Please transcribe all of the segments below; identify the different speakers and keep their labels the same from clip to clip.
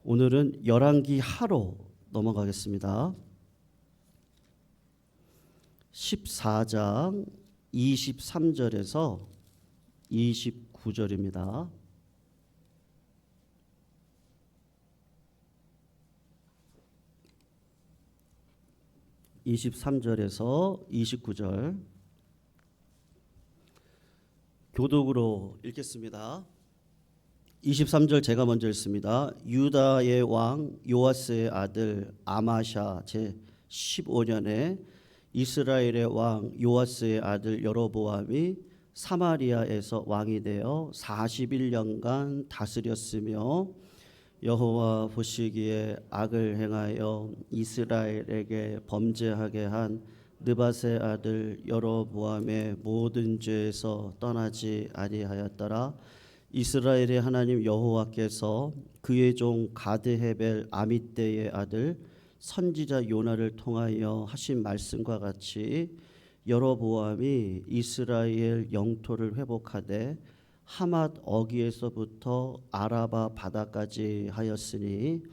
Speaker 1: 오늘은 열왕기 하로 넘어가겠습니다. 14장 23절에서 29절입니다. 23절에서 29절 교독으로 읽겠습니다. 23절 제가 먼저 읽습니다. 유다의 왕 요아스의 아들 아마샤 제 15년에 이스라엘의 왕 요아스의 아들 여로보암이 사마리아에서 왕이 되어 41년간 다스렸으며 여호와 보시기에 악을 행하여 이스라엘에게 범죄하게 한 느밧의 아들 여로보암의 모든 죄에서 떠나지 아니하였더라. 이스라엘의 하나님 여호와께서 그의 종 가드헤벨 아미떼의 아들 선지자 요나를 통하여 하신 말씀과 같이 여로보암이 이스라엘 영토를 회복하되 하맛 어귀에서부터 아라바 바다까지 하였으니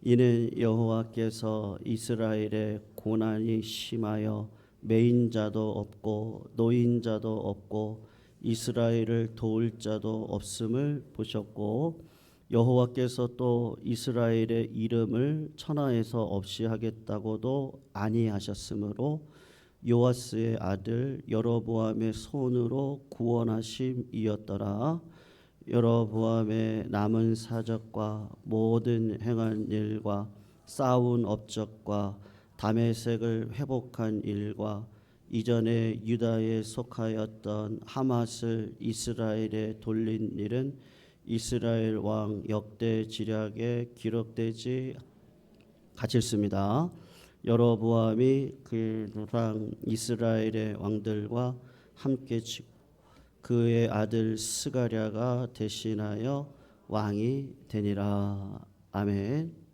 Speaker 1: 이는 여호와께서 이스라엘의 고난이 심하여 매인자도 없고 노인자도 없고 이스라엘을 도울 자도 없음을 보셨고 여호와께서 또 이스라엘의 이름을 천하에서 없이 하겠다고도 아니하셨으므로 요아스의 아들 여로보암의 손으로 구원하심이었더라. 여로보암의 남은 사적과 모든 행한 일과 쌓은 업적과 다메섹을 회복한 일과 이전에 유다에 속하였던 하맛을 이스라엘에 돌린 일은 이스라엘 왕 역대 지략에 기록되지 같이 읽습니다. 여로보암이 그 누랑 이스라엘의 왕들과 함께 치고 그의 아들 스가랴가 대신하여 왕이 되니라. 아멘.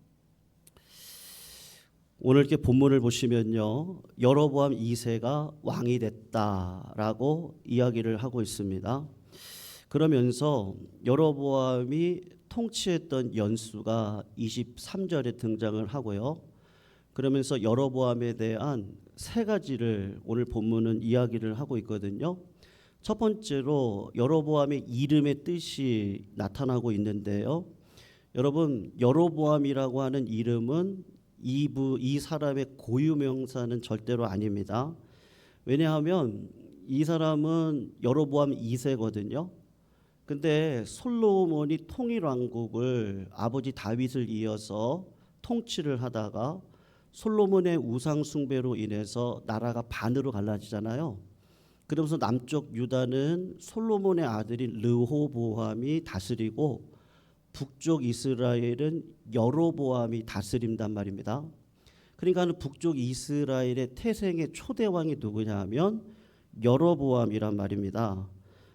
Speaker 1: 오늘 이렇게 본문을 보시면요, 여로보암 2세가 왕이 됐다라고 이야기를 하고 있습니다. 그러면서 여로보암이 통치했던 연수가 23절에 등장을 하고요. 그러면서 여로보암에 대한 세 가지를 오늘 본문은 이야기를 하고 있거든요. 첫 번째로 여로보암의 이름의 뜻이 나타나고 있는데요. 여러분, 여로보암이라고 하는 이름은 이 사람의 고유명사는 절대로 아닙니다. 왜냐하면 이 사람은 여로보암 2세거든요. 근데 솔로몬이 통일왕국을 아버지 다윗을 이어서 통치를 하다가 솔로몬의 우상 숭배로 인해서 나라가 반으로 갈라지잖아요. 그러면서 남쪽 유다는 솔로몬의 아들인 르호보암이 다스리고 북쪽 이스라엘은 여로보암이 다스린단 말입니다. 그러니까 북쪽 이스라엘의 태생의 초대 왕이 누구냐 하면 여로보암이란 말입니다.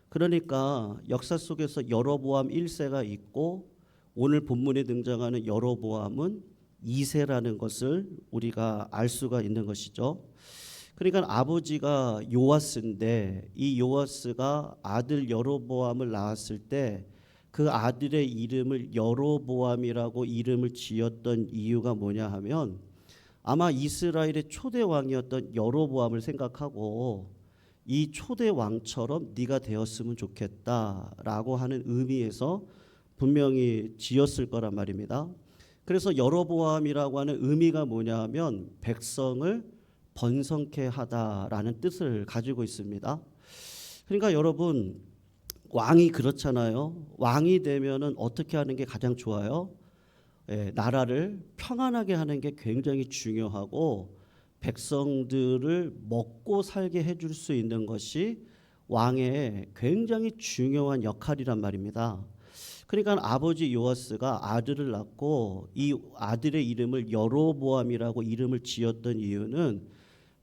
Speaker 1: 그러니까 역사 속에서 여로보암 1세가 있고 오늘 본문에 등장하는 여로보암은 2세라는 것을 우리가 알 수가 있는 것이죠. 그러니까 아버지가 요아스인데 이 요아스가 아들 여로보암을 낳았을 때 그 아들의 이름을 여로보암이라고 이름을 지었던 이유가 뭐냐 하면 아마 이스라엘의 초대 왕이었던 여로보암을 생각하고 이 초대 왕처럼 네가 되었으면 좋겠다라고 하는 의미에서 분명히 지었을 거란 말입니다. 그래서 여로보암이라고 하는 의미가 뭐냐 하면 백성을 번성케 하다라는 뜻을 가지고 있습니다. 그러니까 여러분, 왕이 그렇잖아요. 왕이 되면은 어떻게 하는 게 가장 좋아요? 나라를 평안하게 하는 게 굉장히 중요하고 백성들을 먹고 살게 해줄 수 있는 것이 왕의 굉장히 중요한 역할이란 말입니다. 그러니까 아버지 요아스가 아들을 낳고 이 아들의 이름을 여로보암이라고 이름을 지었던 이유는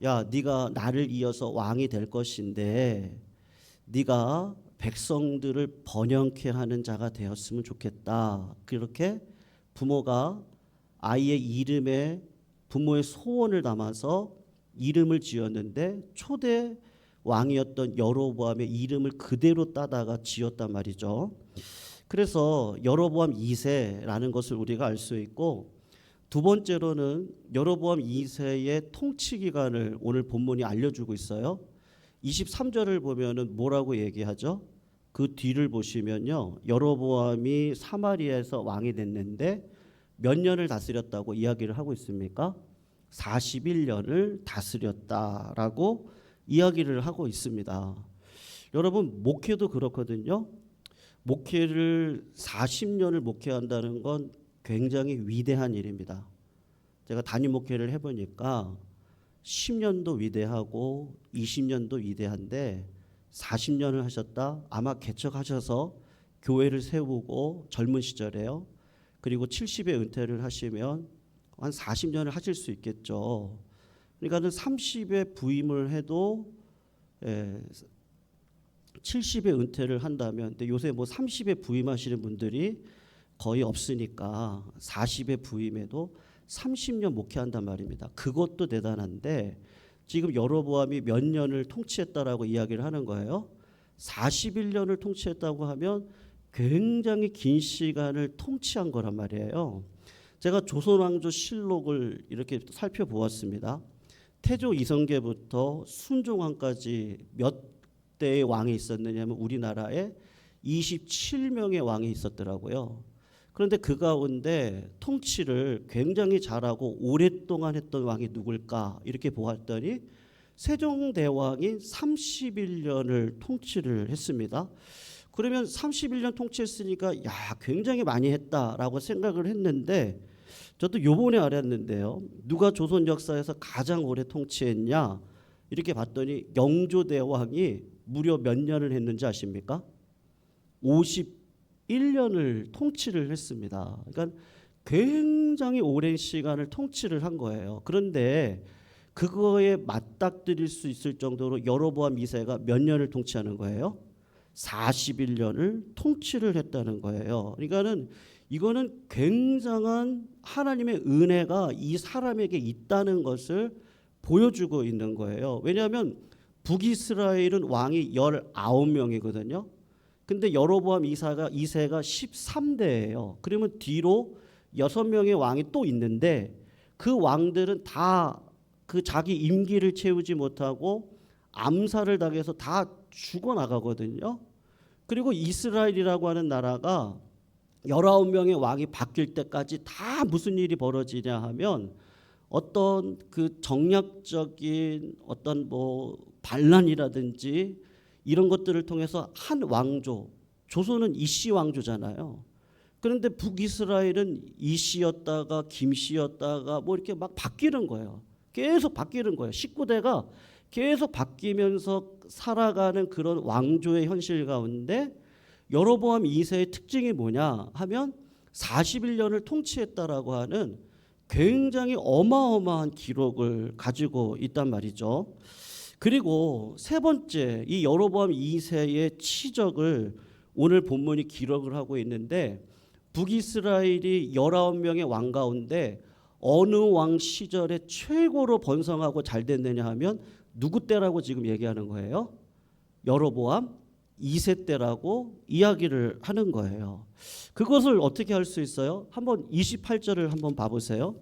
Speaker 1: 야, 네가 나를 이어서 왕이 될 것인데 네가 백성들을 번영케 하는 자가 되었으면 좋겠다. 그렇게 부모가 아이의 이름에 부모의 소원을 담아서 이름을 지었는데 초대 왕이었던 여로보암의 이름을 그대로 따다가 지었단 말이죠. 그래서 여로보암 2세라는 것을 우리가 알 수 있고, 두 번째로는 여로보암 2세의 통치 기간을 오늘 본문이 알려주고 있어요. 23절을 보면은 뭐라고 얘기하죠? 그 뒤를 보시면요, 여로보암이 사마리아에서 왕이 됐는데 몇 년을 다스렸다고 이야기를 하고 있습니까? 41년을 다스렸다라고 이야기를 하고 있습니다. 여러분, 목회도 그렇거든요. 목회를 40년을 목회한다는 건 굉장히 위대한 일입니다. 제가 단임 목회를 해보니까 10년도 위대하고 20년도 위대한데 40년을 하셨다? 아마 개척하셔서 교회를 세우고 젊은 시절에요. 그리고 70에 은퇴를 하시면 한 40년을 하실 수 있겠죠. 그러니까는 30에 부임을 해도 70에 은퇴를 한다면, 근데 요새 뭐 30에 부임하시는 분들이 거의 없으니까 40에 부임해도 30년 목회한단 말입니다. 그것도 대단한데 지금 여로보암이 몇 년을 통치했다라고 이야기를 하는 거예요. 41년을 통치했다고 하면 굉장히 긴 시간을 통치한 거란 말이에요. 제가 조선왕조실록을 이렇게 살펴보았습니다. 태조 이성계부터 순종왕까지 몇 대의 왕이 있었느냐면 우리나라에 27명의 왕이 있었더라고요. 그런데 그 가운데 통치를 굉장히 잘하고 오랫동안 했던 왕이 누굴까 이렇게 보았더니 세종대왕이 31년을 통치를 했습니다. 그러면 31년 통치했으니까 야, 굉장히 많이 했다라고 생각을 했는데, 저도 요번에 알았는데요, 누가 조선 역사에서 가장 오래 통치했냐 이렇게 봤더니 영조대왕이 무려 몇 년을 했는지 아십니까? 51년을 통치를 했습니다. 그러니까 굉장히 오랜 시간을 통치를 한 거예요. 그런데 그거에 맞닥뜨릴 수 있을 정도로 여로보암 2세가 몇 년을 통치하는 거예요? 41년을 통치를 했다는 거예요. 그러니까는 이거는 굉장한 하나님의 은혜가 이 사람에게 있다는 것을 보여주고 있는 거예요. 왜냐하면 북이스라엘은 왕이 19명이거든요. 근데 여로보암 2세가 13대예요. 그러면 뒤로 6명의 왕이 또 있는데 그 왕들은 다 그 자기 임기를 채우지 못하고 암살을 당해서 다 죽어나가거든요. 그리고 이스라엘이라고 하는 나라가 19명의 왕이 바뀔 때까지 다 무슨 일이 벌어지냐 하면 어떤 그 정략적인 어떤 뭐 반란이라든지 이런 것들을 통해서 한 왕조, 조선은 이씨 왕조잖아요. 그런데 북이스라엘은 이씨였다가 김씨였다가 뭐 이렇게 막 바뀌는 거예요. 계속 바뀌는 거예요. 19대가 계속 바뀌면서 살아가는 그런 왕조의 현실 가운데 여로보암 2세의 특징이 뭐냐 하면 41년을 통치했다라고 하는 굉장히 어마어마한 기록을 가지고 있단 말이죠. 그리고 세 번째, 이 여로보암 2세의 치적을 오늘 본문이 기록을 하고 있는데, 북이스라엘이 19명의 왕 가운데 어느 왕 시절에 최고로 번성하고 잘 됐느냐 하면 누구 때라고 지금 얘기하는 거예요? 여로보암 2세 때라고 이야기를 하는 거예요. 그것을 어떻게 할 수 있어요? 한번 28절을 한번 봐보세요.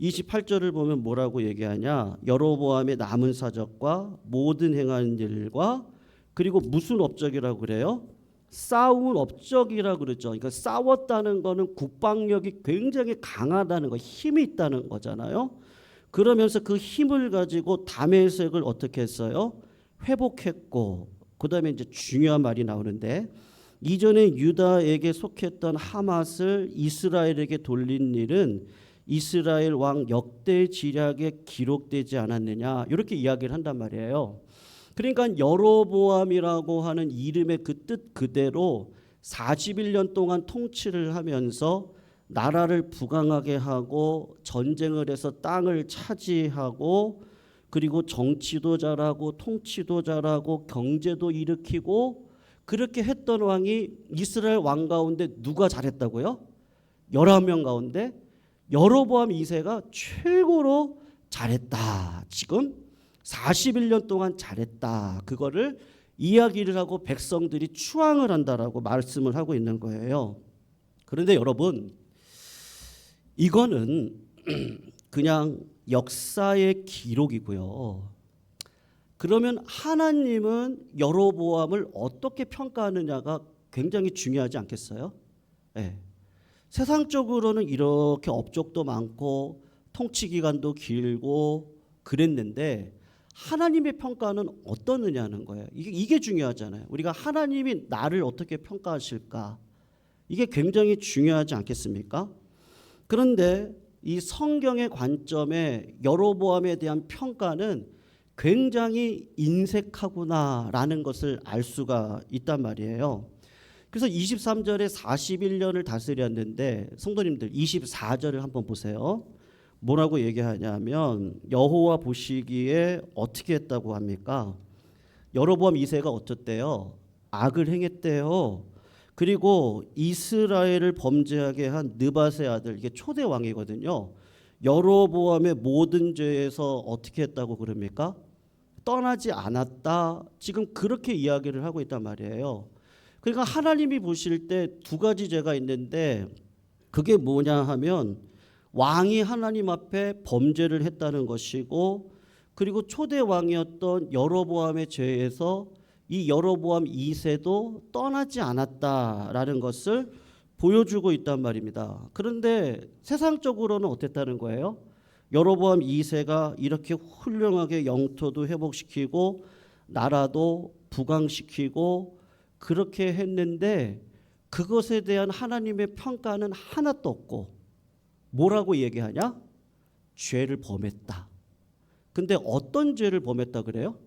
Speaker 1: 28절을 보면 뭐라고 얘기하냐? 여로보암의 남은 사적과 모든 행한 일과 그리고 무슨 업적이라고 그래요? 싸운 업적이라고 그러죠. 그러니까 싸웠다는 거는 국방력이 굉장히 강하다는 거, 힘이 있다는 거잖아요. 그러면서 그 힘을 가지고 다메섹을 어떻게 했어요? 회복했고, 그 다음에 이제 중요한 말이 나오는데, 이전에 유다에게 속했던 하맛을 이스라엘에게 돌린 일은 이스라엘 왕 역대 지략에 기록되지 않았느냐, 이렇게 이야기를 한단 말이에요. 그러니까 여로보암이라고 하는 이름의 그 뜻 그대로 41년 동안 통치를 하면서 나라를 부강하게 하고 전쟁을 해서 땅을 차지하고 그리고 정치도 잘하고 통치도 잘하고 경제도 일으키고 그렇게 했던 왕이 이스라엘 왕 가운데 누가 잘했다고요? 11명 가운데 여로보암 2세가 최고로 잘했다. 지금 41년 동안 잘했다. 그거를 이야기를 하고 백성들이 추앙을 한다라고 말씀을 하고 있는 거예요. 그런데 여러분, 이거는 그냥 역사의 기록이고요. 그러면 하나님은 여로보암을 어떻게 평가하느냐가 굉장히 중요하지 않겠어요? 네. 세상적으로는 이렇게 업적도 많고 통치 기간도 길고 그랬는데 하나님의 평가는 어떠느냐는 거예요. 이게 중요하잖아요. 우리가 하나님이 나를 어떻게 평가하실까? 이게 굉장히 중요하지 않겠습니까? 그런데 이 성경의 관점에 여로보암에 대한 평가는 굉장히 인색하구나라는 것을 알 수가 있단 말이에요. 그래서 23절에 41년을 다스렸는데 성도님들 24절을 한번 보세요. 뭐라고 얘기하냐면 여호와 보시기에 어떻게 했다고 합니까? 여로보암 2세가 어떻대요? 악을 행했대요. 그리고 이스라엘을 범죄하게 한 느밧의 아들, 이게 초대 왕이거든요. 여로보암의 모든 죄에서 어떻게 했다고 그럽니까? 떠나지 않았다. 지금 그렇게 이야기를 하고 있단 말이에요. 그러니까 하나님이 보실 때 두 가지 죄가 있는데 그게 뭐냐 하면 왕이 하나님 앞에 범죄를 했다는 것이고, 그리고 초대 왕이었던 여로보암의 죄에서 이 여로보암 2세도 떠나지 않았다라는 것을 보여주고 있단 말입니다. 그런데 세상적으로는 어땠다는 거예요? 여로보암 2세가 이렇게 훌륭하게 영토도 회복시키고 나라도 부강시키고 그렇게 했는데 그것에 대한 하나님의 평가는 하나도 없고 뭐라고 얘기하냐? 죄를 범했다. 근데 어떤 죄를 범했다 그래요?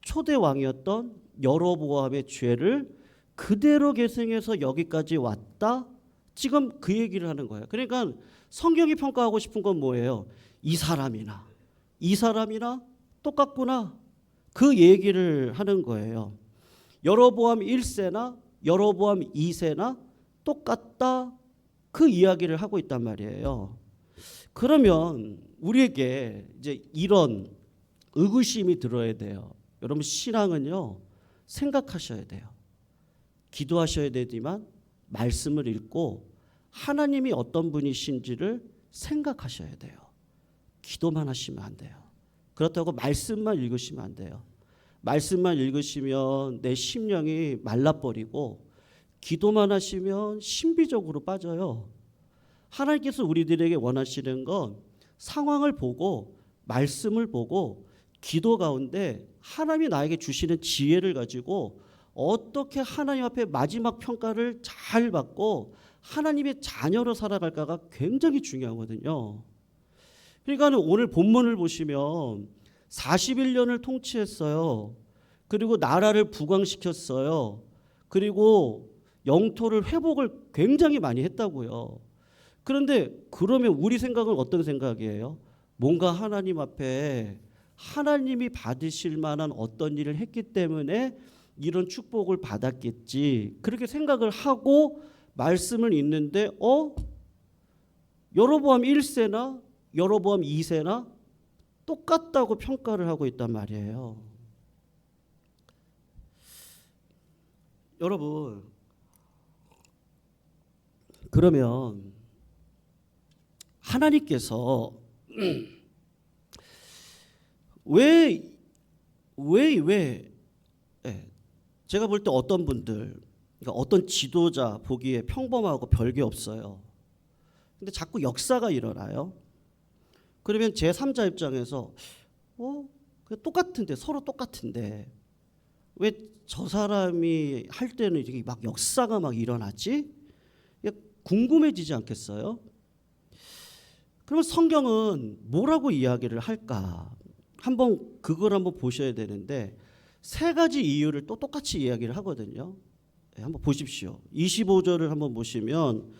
Speaker 1: 초대 왕이었던 여로보암의 죄를 그대로 계승해서 여기까지 왔다. 지금 그 얘기를 하는 거예요. 그러니까 성경이 평가하고 싶은 건 뭐예요? 이 사람이나 똑같구나. 그 얘기를 하는 거예요. 여로보암 1세나 여로보암 2세나 똑같다. 그 이야기를 하고 있단 말이에요. 그러면 우리에게 이제 이런 의구심이 들어야 돼요. 여러분, 신앙은요, 생각하셔야 돼요. 기도하셔야 되지만 말씀을 읽고 하나님이 어떤 분이신지를 생각하셔야 돼요. 기도만 하시면 안 돼요. 그렇다고 말씀만 읽으시면 안 돼요. 말씀만 읽으시면 내 심령이 말라버리고 기도만 하시면 신비적으로 빠져요. 하나님께서 우리들에게 원하시는 건 상황을 보고 말씀을 보고 기도 가운데 하나님이 나에게 주시는 지혜를 가지고 어떻게 하나님 앞에 마지막 평가를 잘 받고 하나님의 자녀로 살아갈까가 굉장히 중요하거든요. 그러니까 오늘 본문을 보시면 41년을 통치했어요. 그리고 나라를 부강시켰어요. 그리고 영토를 회복을 굉장히 많이 했다고요. 그런데 그러면 우리 생각은 어떤 생각이에요? 뭔가 하나님 앞에 하나님이 받으실 만한 어떤 일을 했기 때문에 이런 축복을 받았겠지. 그렇게 생각을 하고 말씀을 읽는데 여로보암 1세나 여로보암 2세나 똑같다고 평가를 하고 있단 말이에요. 여러분, 그러면 하나님께서 왜 제가 볼 때 어떤 분들, 그러니까 어떤 지도자 보기에 평범하고 별게 없어요. 근데 자꾸 역사가 일어나요. 그러면 제3자 입장에서 똑같은데, 서로 똑같은데 왜 저 사람이 할 때는 이렇게 막 역사가 막 일어나지? 궁금해지지 않겠어요? 그러면 성경은 뭐라고 이야기를 할까? 그걸 한번 보셔야 되는데 세 가지 이유를 또 똑같이 이야기를 하거든요. 한번 보십시오. 25절을 한번 보시면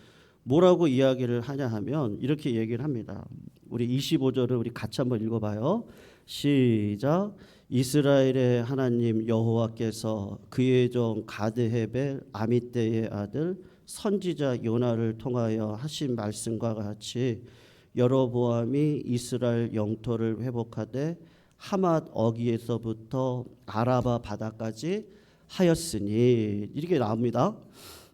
Speaker 1: 뭐라고 이야기를 하냐 하면 이렇게 얘기를 합니다. 우리 25절을 우리 같이 한번 읽어봐요. 시작. 이스라엘의 하나님 여호와께서 그의 종 가드헤벨 아미떼의 아들 선지자 요나를 통하여 하신 말씀과 같이 여로보암이 이스라엘 영토를 회복하되 하맛 어귀에서부터 아라바 바다까지 하였으니 이렇게 나옵니다.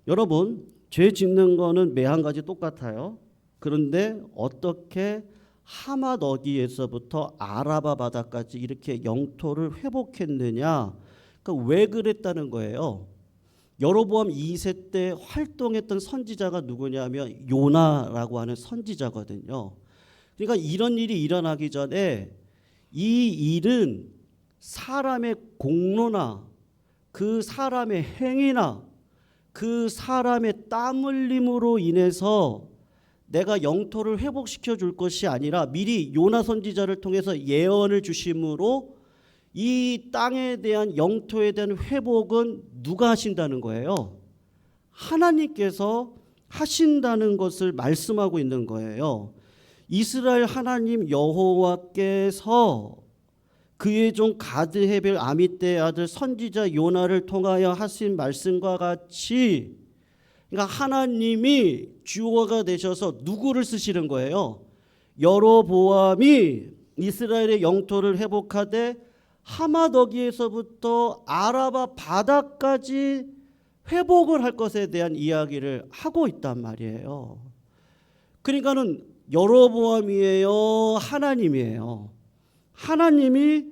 Speaker 1: 여러분, 죄 짓는 거는 매 한 가지 똑같아요. 그런데 어떻게 하맛 어귀에서부터 아라바 바다까지 이렇게 영토를 회복했느냐? 그러니까 왜 그랬다는 거예요. 여로보암 2세 때 활동했던 선지자가 누구냐면 요나라고 하는 선지자거든요. 그러니까 이런 일이 일어나기 전에 이 일은 사람의 공로나 그 사람의 행위나 그 사람의 땀 흘림으로 인해서 내가 영토를 회복시켜 줄 것이 아니라 미리 요나 선지자를 통해서 예언을 주심으로 이 땅에 대한 영토에 대한 회복은 누가 하신다는 거예요? 하나님께서 하신다는 것을 말씀하고 있는 거예요. 이스라엘 하나님 여호와께서 그의 종 가드 헤벨 아미떼의 아들 선지자 요나를 통하여 하신 말씀과 같이, 그러니까 하나님이 주어가 되셔서 누구를 쓰시는 거예요? 여로보암이 이스라엘의 영토를 회복하되 하맛 어귀에서부터 아라바 바다까지 회복을 할 것에 대한 이야기를 하고 있단 말이에요. 그러니까는 여로보암이에요, 하나님이에요. 하나님이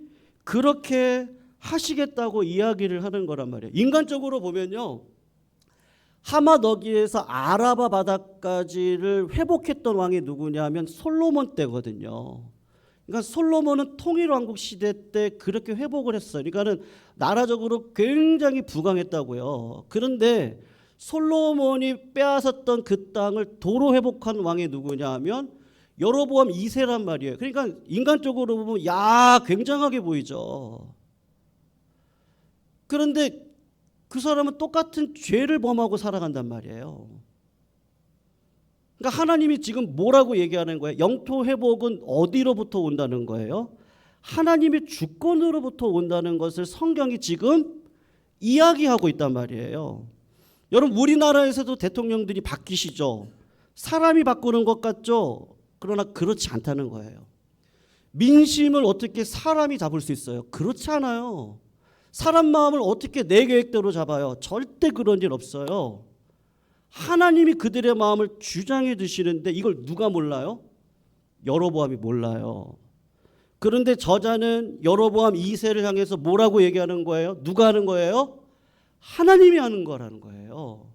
Speaker 1: 그렇게 하시겠다고 이야기를 하는 거란 말이에요. 인간적으로 보면요, 하맛 어귀에서 아라바 바다까지를 회복했던 왕이 누구냐면 솔로몬 때거든요. 그러니까 솔로몬은 통일왕국 시대 때 그렇게 회복을 했어요. 그러니까는 나라적으로 굉장히 부강했다고요. 그런데 솔로몬이 빼앗았던 그 땅을 도로 회복한 왕이 누구냐면 여로보암 2세란 말이에요. 그러니까 인간적으로 보면 야, 굉장하게 보이죠. 그런데 그 사람은 똑같은 죄를 범하고 살아간단 말이에요. 그러니까 하나님이 지금 뭐라고 얘기하는 거예요? 영토 회복은 어디로부터 온다는 거예요? 하나님의 주권으로부터 온다는 것을 성경이 지금 이야기하고 있단 말이에요. 여러분, 우리나라에서도 대통령들이 바뀌시죠? 사람이 바꾸는 것 같죠? 그러나 그렇지 않다는 거예요. 민심을 어떻게 사람이 잡을 수 있어요? 그렇지 않아요. 사람 마음을 어떻게 내 계획대로 잡아요? 절대 그런 일 없어요. 하나님이 그들의 마음을 주장해 두시는데 이걸 누가 몰라요? 여로보암이 몰라요. 그런데 저자는 여로보암 2세를 향해서 뭐라고 얘기하는 거예요? 누가 하는 거예요? 하나님이 하는 거라는 거예요.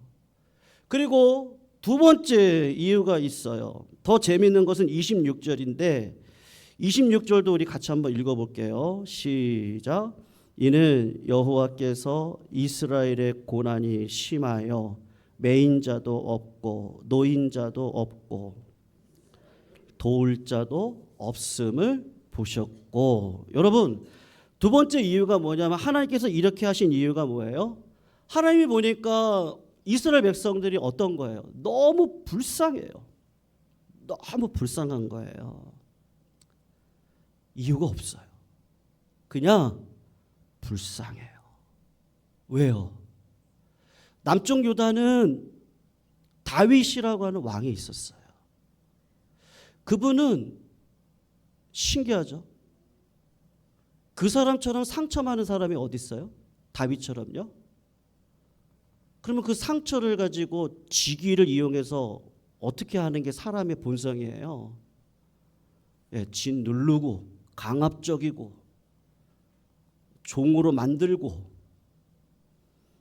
Speaker 1: 그리고 두 번째 이유가 있어요. 더 재미있는 것은 26절인데 26절도 우리 같이 한번 읽어볼게요. 시작. 이는 여호와께서 이스라엘의 고난이 심하여 매인자도 없고 노인자도 없고 도울 자도 없음을 보셨고. 여러분, 두 번째 이유가 뭐냐면 하나님께서 이렇게 하신 이유가 뭐예요? 하나님이 보니까 이스라엘 백성들이 어떤 거예요? 너무 불쌍해요. 너무 불쌍한 거예요. 이유가 없어요. 그냥 불쌍해요. 왜요? 남쪽 유다는 다윗이라고 하는 왕이 있었어요. 그분은 신기하죠? 그 사람처럼 상처 많은 사람이 어디 있어요? 다윗처럼요? 그러면 그 상처를 가지고 직위를 이용해서 어떻게 하는 게 사람의 본성이에요. 예, 진 누르고 강압적이고 종으로 만들고.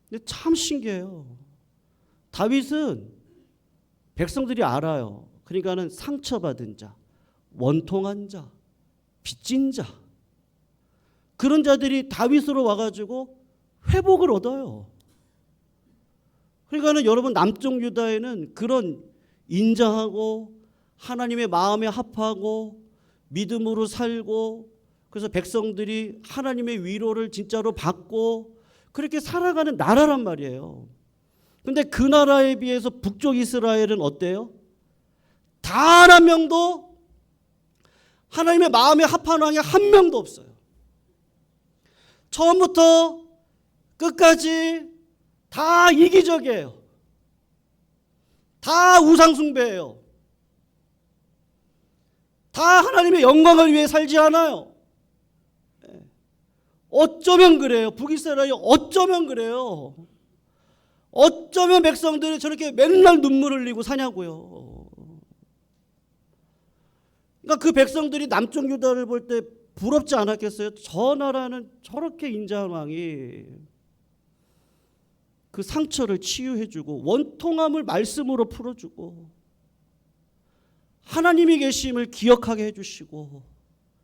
Speaker 1: 근데 참 신기해요. 다윗은 백성들이 알아요. 그러니까는 상처받은 자, 원통한 자, 빚진 자, 그런 자들이 다윗으로 와가지고 회복을 얻어요. 그러니까는 여러분, 남쪽 유다에는 그런 인자하고 하나님의 마음에 합하고 믿음으로 살고, 그래서 백성들이 하나님의 위로를 진짜로 받고 그렇게 살아가는 나라란 말이에요. 근데 그 나라에 비해서 북쪽 이스라엘은 어때요? 단 한 명도 하나님의 마음에 합한 왕이 한 명도 없어요. 처음부터 끝까지 다 이기적이에요. 다 우상숭배예요. 다 하나님의 영광을 위해 살지 않아요. 어쩌면 그래요. 북이스라엘이 어쩌면 그래요. 어쩌면 백성들이 저렇게 맨날 눈물 흘리고 사냐고요. 그러니까 그 백성들이 남쪽 유다를 볼 때 부럽지 않았겠어요? 저 나라는 저렇게 인자한 왕이 그 상처를 치유해주고 원통함을 말씀으로 풀어주고 하나님이 계심을 기억하게 해주시고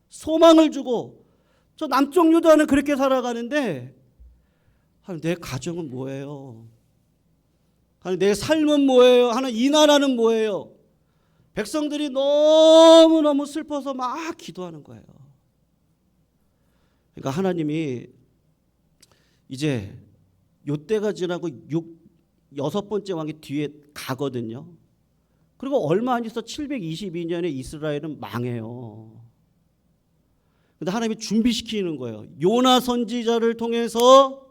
Speaker 1: 소망을 주고, 저 남쪽 유다는 그렇게 살아가는데 내 가정은 뭐예요? 내 삶은 뭐예요? 이 나라는 뭐예요? 백성들이 너무너무 슬퍼서 막 기도하는 거예요. 그러니까 하나님이 이제 요때가 지나고 여섯 번째 왕이 뒤에 가거든요. 그리고 얼마 안 있어 722년에 이스라엘은 망해요. 근데 하나님이 준비시키는 거예요. 요나 선지자를 통해서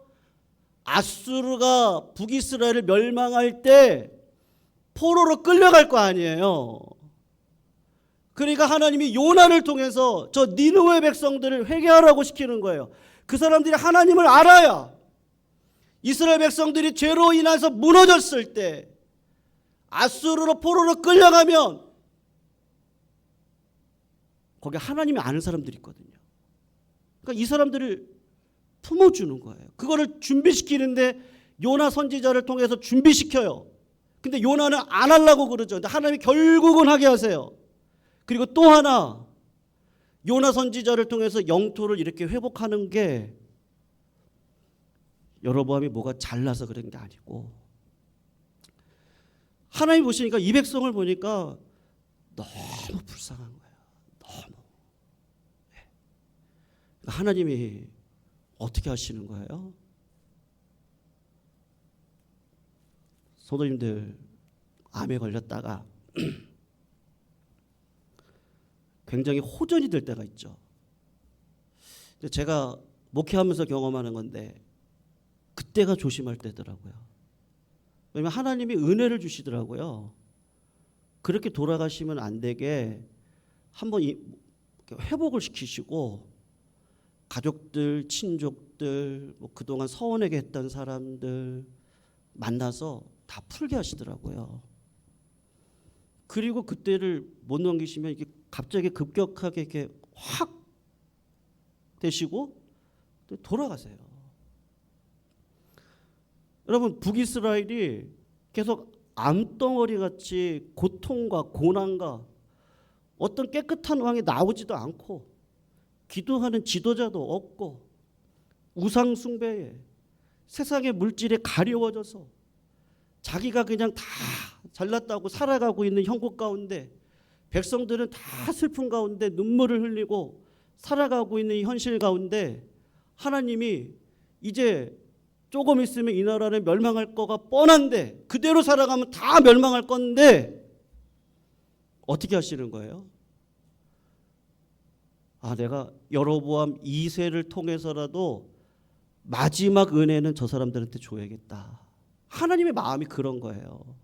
Speaker 1: 아수르가 북이스라엘을 멸망할 때 포로로 끌려갈 거 아니에요. 그러니까 하나님이 요나를 통해서 저 니느웨 백성들을 회개하라고 시키는 거예요. 그 사람들이 하나님을 알아야 이스라엘 백성들이 죄로 인해서 무너졌을 때 아수르로 포로로 끌려가면 거기 하나님이 아는 사람들이 있거든요. 그러니까 이 사람들을 품어주는 거예요. 그거를 준비시키는데 요나 선지자를 통해서 준비시켜요. 근데 요나는 안 하려고 그러죠. 근데 하나님이 결국은 하게 하세요. 그리고 또 하나, 요나 선지자를 통해서 영토를 이렇게 회복하는 게 여로보암이 뭐가 잘나서 그런 게 아니고, 하나님 보시니까 이 백성을 보니까 너무 불쌍한 거예요. 너무. 하나님이 어떻게 하시는 거예요? 성도님들, 암에 걸렸다가 굉장히 호전이 될 때가 있죠. 제가 목회하면서 경험하는 건데 그때가 조심할 때더라고요. 왜냐하면 하나님이 은혜를 주시더라고요. 그렇게 돌아가시면 안 되게 한번 회복을 시키시고, 가족들, 친족들, 그동안 서운하게 했던 사람들 만나서 다 풀게 하시더라고요. 그리고 그때를 못 넘기시면 이게 갑자기 급격하게 이렇게 확 되시고 돌아가세요. 여러분, 북이스라엘이 계속 암덩어리 같이 고통과 고난과 어떤 깨끗한 왕이 나오지도 않고 기도하는 지도자도 없고 우상 숭배에 세상의 물질에 가려워져서 자기가 그냥 다 잘났다고 살아가고 있는 형국 가운데 백성들은 다 슬픈 가운데 눈물을 흘리고 살아가고 있는 이 현실 가운데 하나님이 이제 조금 있으면 이 나라는 멸망할 거가 뻔한데 그대로 살아가면 다 멸망할 건데 어떻게 하시는 거예요? 내가 여로보암 2세를 통해서라도 마지막 은혜는 저 사람들한테 줘야겠다. 하나님의 마음이 그런 거예요.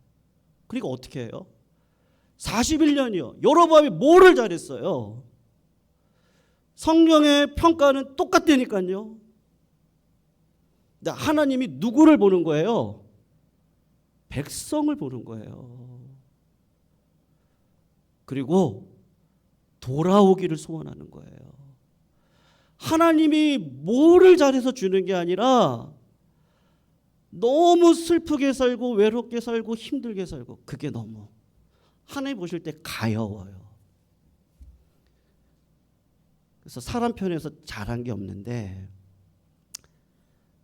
Speaker 1: 그러니까 어떻게 해요? 41년이요. 여로보암이 뭐를 잘했어요? 성령의 평가는 똑같다니까요. 근데 하나님이 누구를 보는 거예요? 백성을 보는 거예요. 그리고 돌아오기를 소원하는 거예요. 하나님이 뭐를 잘해서 주는 게 아니라 너무 슬프게 살고 외롭게 살고 힘들게 살고, 그게 너무 하나님 보실 때 가여워요. 그래서 사람 편에서 잘한 게 없는데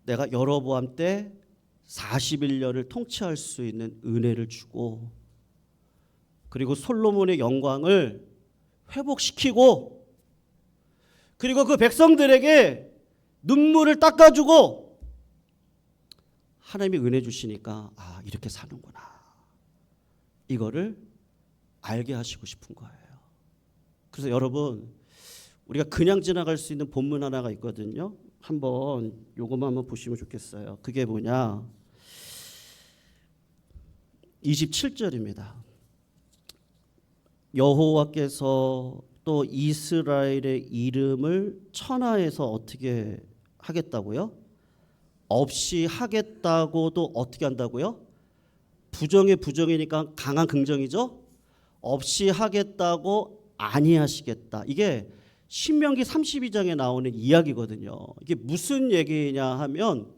Speaker 1: 내가 여로보암 때 41년을 통치할 수 있는 은혜를 주고, 그리고 솔로몬의 영광을 회복시키고, 그리고 그 백성들에게 눈물을 닦아주고, 하나님이 은혜 주시니까 이렇게 사는구나, 이거를 알게 하시고 싶은 거예요. 그래서 여러분, 우리가 그냥 지나갈 수 있는 본문 하나가 있거든요. 한번 요것만 한번 보시면 좋겠어요. 그게 뭐냐, 27절입니다. 여호와께서 또 이스라엘의 이름을 천하에서 어떻게 하겠다고요? 없이 하겠다고도 어떻게 한다고요? 부정의 부정이니까 강한 긍정이죠. 없이 하겠다고 아니하시겠다. 이게 신명기 32장에 나오는 이야기거든요. 이게 무슨 얘기냐 하면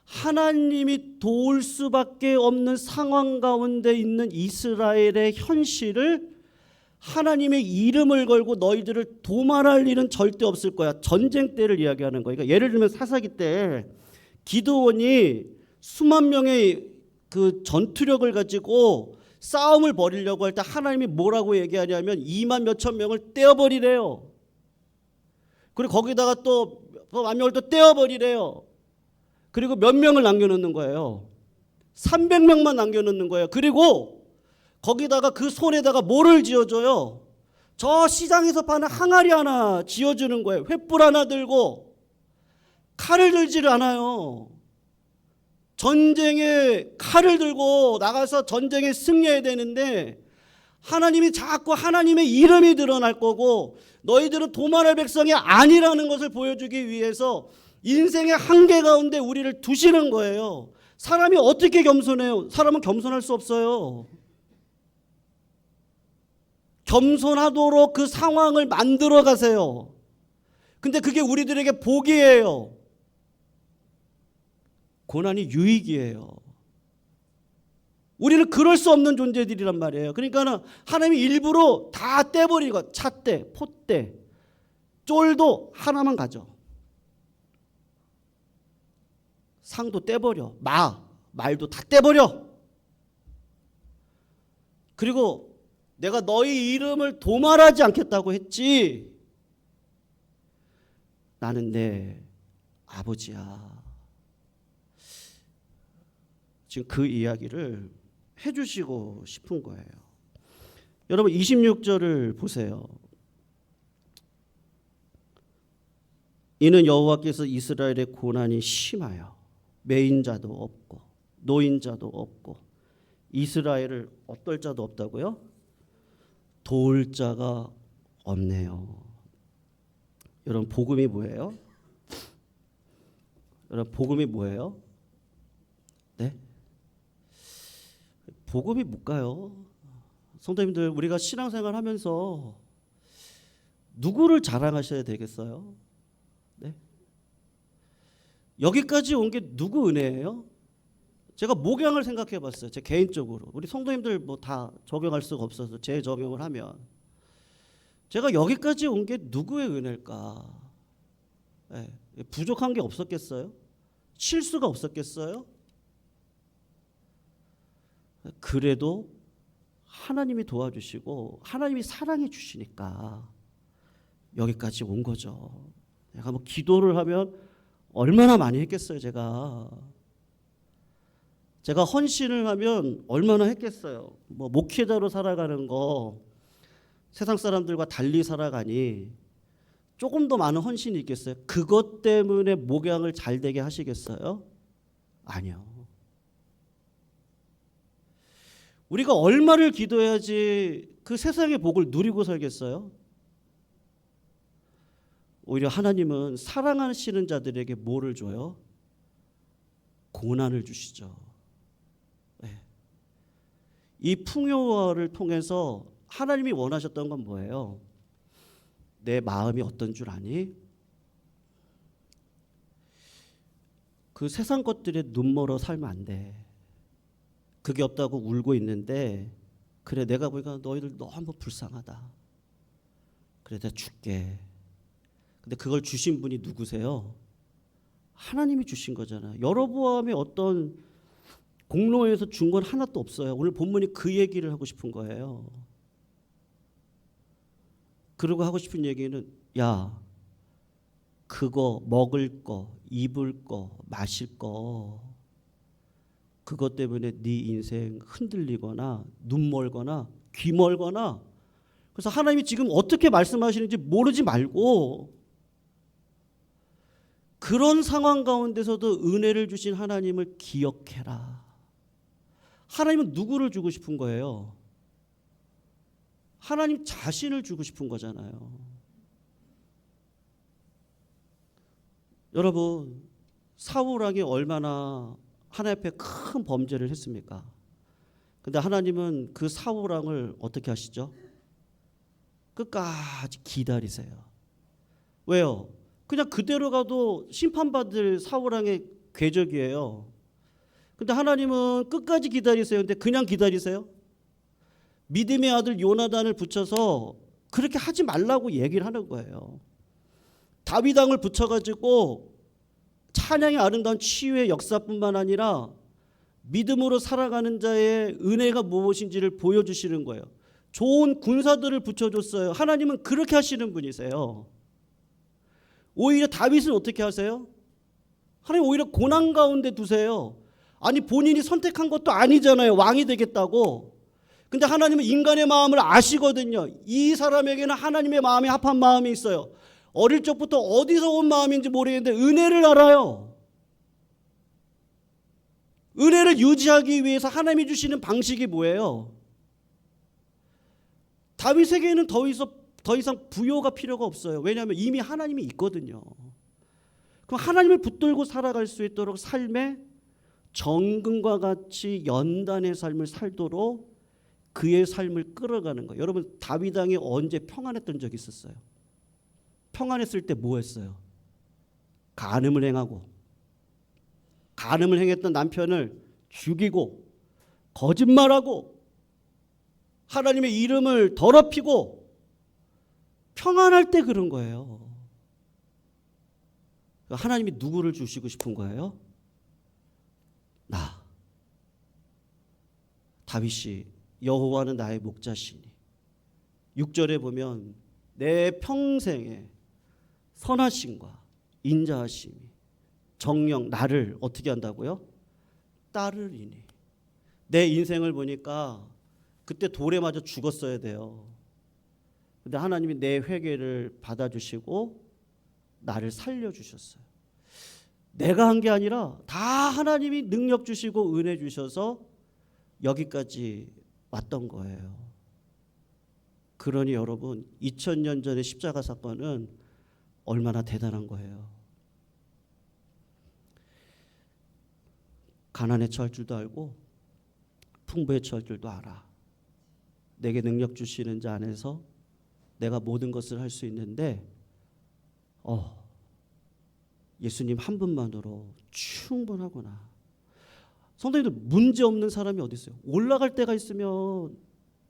Speaker 1: 하나님이 도울 수밖에 없는 상황 가운데 있는 이스라엘의 현실을 하나님의 이름을 걸고 너희들을 도말할 일은 절대 없을 거야. 전쟁 때를 이야기하는 거예요. 그러니까 예를 들면 사사기 때 기드온이 수만 명의 그 전투력을 가지고 싸움을 벌이려고 할 때 하나님이 뭐라고 얘기하냐면 2만 몇천 명을 떼어버리래요. 그리고 거기다가 또 만 명을 또 떼어버리래요. 그리고 몇 명을 남겨놓는 거예요. 300명만 남겨놓는 거예요. 그리고 거기다가 그 손에다가 뭐를 지어줘요? 저 시장에서 파는 항아리 하나 지어주는 거예요. 횃불 하나 들고. 칼을 들지를 않아요. 전쟁에 칼을 들고 나가서 전쟁에 승리해야 되는데 하나님이 자꾸 하나님의 이름이 드러날 거고 너희들은 도말할 백성이 아니라는 것을 보여주기 위해서 인생의 한계 가운데 우리를 두시는 거예요. 사람이 어떻게 겸손해요? 사람은 겸손할 수 없어요. 겸손하도록 그 상황을 만들어 가세요. 근데 그게 우리들에게 복이에요. 고난이 유익이에요. 우리는 그럴 수 없는 존재들이란 말이에요. 그러니까 하나님이 일부러 다 떼버리고 찻대, 포대, 쫄도 하나만 가져. 상도 떼버려. 말도 다 떼버려. 그리고 내가 너희 이름을 도말하지 않겠다고 했지. 나는 내 아버지야. 지금 그 이야기를 해주시고 싶은 거예요. 여러분 26절을 보세요. 이는 여호와께서 이스라엘의 고난이 심하여 매인자도 없고 노인자도 없고 이스라엘을 어떨 자도 없다고요? 도울 자가 없네요. 여러분 복음이 뭐예요? 여러분 복음이 뭐예요? 네? 복음이 뭘까요? 성도님들 우리가 신앙생활 하면서 누구를 자랑하셔야 되겠어요? 네? 여기까지 온 게 누구 은혜예요? 제가 목양을 생각해 봤어요. 제 개인적으로. 우리 성도님들 뭐 다 적용할 수가 없어서 제 적용을 하면 제가 여기까지 온 게 누구의 은혜일까? 네. 부족한 게 없었겠어요? 실수가 없었겠어요? 그래도 하나님이 도와주시고 하나님이 사랑해 주시니까 여기까지 온 거죠. 내가 뭐 기도를 하면 얼마나 많이 했겠어요. 제가 헌신을 하면 얼마나 했겠어요. 뭐 목회자로 살아가는 거 세상 사람들과 달리 살아가니 조금 더 많은 헌신이 있겠어요. 그것 때문에 목양을 잘 되게 하시겠어요? 아니요. 우리가 얼마를 기도해야지 그 세상의 복을 누리고 살겠어요? 오히려 하나님은 사랑하시는 자들에게 뭐를 줘요? 고난을 주시죠. 네. 이 풍요를 통해서 하나님이 원하셨던 건 뭐예요? 내 마음이 어떤 줄 아니? 그 세상 것들에 눈멀어 살면 안 돼. 그게 없다고 울고 있는데 그래 내가 보니까 너희들 너무 불쌍하다. 그래 내가 줄게. 근데 그걸 주신 분이 누구세요? 하나님이 주신 거잖아요. 여로보암의 어떤 공로에서 준 건 하나도 없어요. 오늘 본문이 그 얘기를 하고 싶은 거예요. 그리고 하고 싶은 얘기는 야 그거 먹을 거 입을 거 마실 거 그것 때문에 네 인생 흔들리거나 눈 멀거나 귀 멀거나 그래서 하나님이 지금 어떻게 말씀하시는지 모르지 말고 그런 상황 가운데서도 은혜를 주신 하나님을 기억해라. 하나님은 누구를 주고 싶은 거예요? 하나님 자신을 주고 싶은 거잖아요. 여러분, 사울 왕이 얼마나 하나님 앞에 큰 범죄를 했습니까? 근데 하나님은 그 사울 왕을 어떻게 하시죠? 끝까지 기다리세요. 왜요? 그냥 그대로 가도 심판받을 사울 왕의 궤적이에요. 근데 하나님은 끝까지 기다리세요. 근데 그냥 기다리세요? 믿음의 아들 요나단을 붙여서 그렇게 하지 말라고 얘기를 하는 거예요. 다윗 왕을 붙여가지고 찬양의 아름다운 치유의 역사뿐만 아니라 믿음으로 살아가는 자의 은혜가 무엇인지를 보여주시는 거예요. 좋은 군사들을 붙여줬어요. 하나님은 그렇게 하시는 분이세요. 오히려 다윗은 어떻게 하세요? 하나님 오히려 고난 가운데 두세요. 아니 본인이 선택한 것도 아니잖아요. 왕이 되겠다고. 근데 하나님은 인간의 마음을 아시거든요. 이 사람에게는 하나님의 마음에 합한 마음이 있어요. 어릴 적부터 어디서 온 마음인지 모르겠는데 은혜를 알아요. 은혜를 유지하기 위해서 하나님이 주시는 방식이 뭐예요? 다윗에게는 더 이상 부요가 필요가 없어요. 왜냐하면 이미 하나님이 있거든요. 그럼 하나님을 붙들고 살아갈 수 있도록 삶에 정금과 같이 연단의 삶을 살도록 그의 삶을 끌어가는 거예요. 여러분, 다윗 왕이 언제 평안했던 적이 있었어요? 평안했을 때 뭐 했어요? 간음을 행하고, 간음을 행했던 남편을 죽이고, 거짓말하고, 하나님의 이름을 더럽히고, 평안할 때 그런 거예요. 하나님이 누구를 주시고 싶은 거예요? 나. 다윗이 여호와는 나의 목자시니 6절에 보면 내 평생에 선하심과 인자하심이 정령 나를 어떻게 한다고요? 따르리니. 내 인생을 보니까 그때 돌에 맞아 죽었어야 돼요. 근데 하나님이 내 회개를 받아주시고 나를 살려주셨어요. 내가 한 게 아니라 다 하나님이 능력 주시고 은혜 주셔서 여기까지 왔던 거예요. 그러니 여러분, 2000년 전의 십자가 사건은 얼마나 대단한 거예요. 가난에 처할 줄도 알고 풍부에 처할 줄도 알아. 내게 능력 주시는 자 안에서 내가 모든 것을 할 수 있는데 예수님 한 분만으로 충분하구나. 성도님들, 문제 없는 사람이 어디 있어요? 올라갈 때가 있으면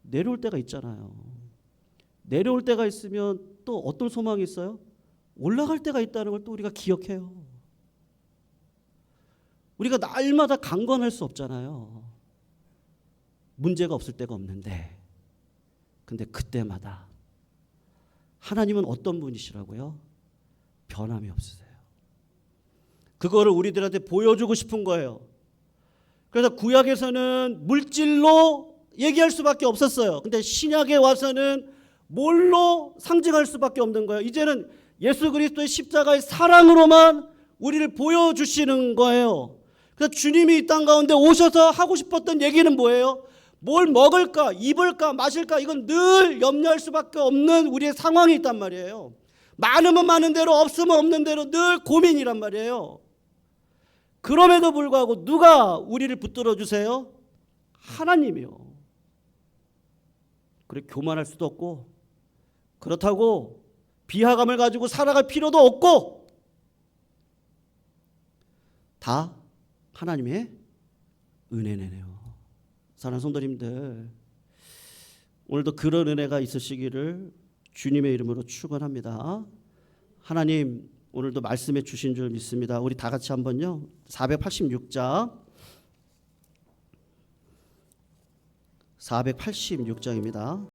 Speaker 1: 내려올 때가 있잖아요. 내려올 때가 있으면 또 어떤 소망이 있어요? 올라갈 때가 있다는 걸 또 우리가 기억해요. 우리가 날마다 강건할 수 없잖아요. 문제가 없을 때가 없는데, 근데 그때마다 하나님은 어떤 분이시라고요? 변함이 없으세요. 그거를 우리들한테 보여주고 싶은 거예요. 그래서 구약에서는 물질로 얘기할 수밖에 없었어요. 근데 신약에 와서는 뭘로 상징할 수밖에 없는 거예요. 이제는 예수 그리스도의 십자가의 사랑으로만 우리를 보여주시는 거예요. 그래서 주님이 이 땅 가운데 오셔서 하고 싶었던 얘기는 뭐예요? 뭘 먹을까, 입을까, 마실까, 이건 늘 염려할 수밖에 없는 우리의 상황이 있단 말이에요. 많으면 많은 대로, 없으면 없는 대로 늘 고민이란 말이에요. 그럼에도 불구하고 누가 우리를 붙들어 주세요? 하나님이요. 그래 교만할 수도 없고, 그렇다고 비하감을 가지고 살아갈 필요도 없고, 다 하나님의 은혜네요. 사랑하는 성도님들, 오늘도 그런 은혜가 있으시기를 주님의 이름으로 축원합니다. 하나님 오늘도 말씀해 주신 줄 믿습니다. 우리 다 같이 한번요. 486장입니다.